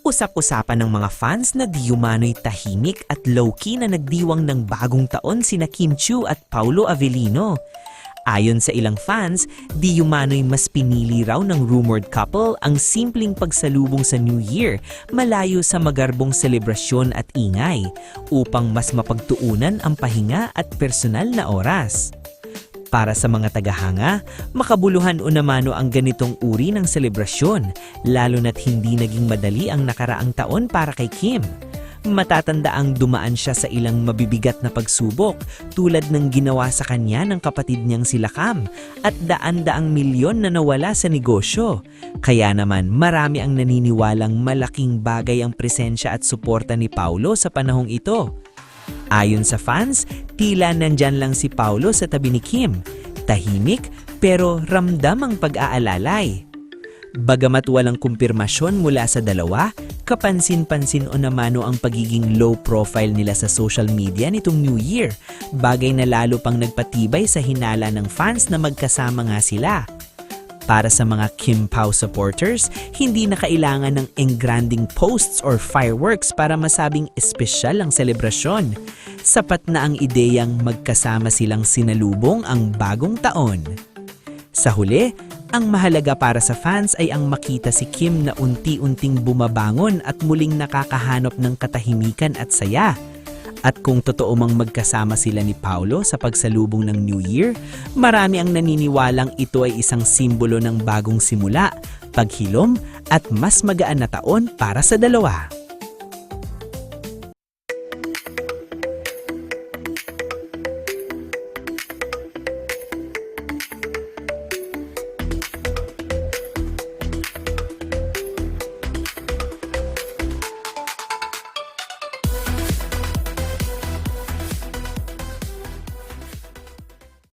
Usap-usapan ng mga fans na di umano'y tahimik at low-key na nagdiwang ng bagong taon sina Kim Chiu at Paulo Avellino. Ayon sa ilang fans, di umano'y mas pinili raw ng rumored couple ang simpleng pagsalubong sa New Year malayo sa magarbong selebrasyon at ingay upang mas mapagtuunan ang pahinga at personal na oras. Para sa mga tagahanga, makabuluhan o namano ang ganitong uri ng selebrasyon, lalo na't hindi naging madali ang nakaraang taon para kay Kim. Matatandaang dumaan siya sa ilang mabibigat na pagsubok tulad ng ginawa sa kanya ng kapatid niyang sila Cam at daan-daang milyon na nawala sa negosyo. Kaya naman marami ang naniniwalang malaking bagay ang presensya at suporta ni Paulo sa panahong ito. Ayon sa fans, tila nandyan lang si Paulo sa tabi ni Kim. Tahimik pero ramdam ang pag-aalalay. Bagamat walang kumpirmasyon mula sa dalawa, kapansin-pansin o namano ang pagiging low profile nila sa social media nitong New Year, bagay na lalo pang nagpatibay sa hinala ng fans na magkasama nga sila. Para sa mga Kim Pao supporters, hindi na kailangan ng engranding posts or fireworks para masabing espesyal ang selebrasyon. Sapat na ang ideyang magkasama silang sinalubong ang bagong taon. Sa huli, ang mahalaga para sa fans ay ang makita si Kim na unti-unting bumabangon at muling nakakahanap ng katahimikan at saya. At kung totoo mang magkasama sila ni Paulo sa pagsalubong ng New Year, marami ang naniniwalang ito ay isang simbolo ng bagong simula, paghilom at mas magaan na taon para sa dalawa.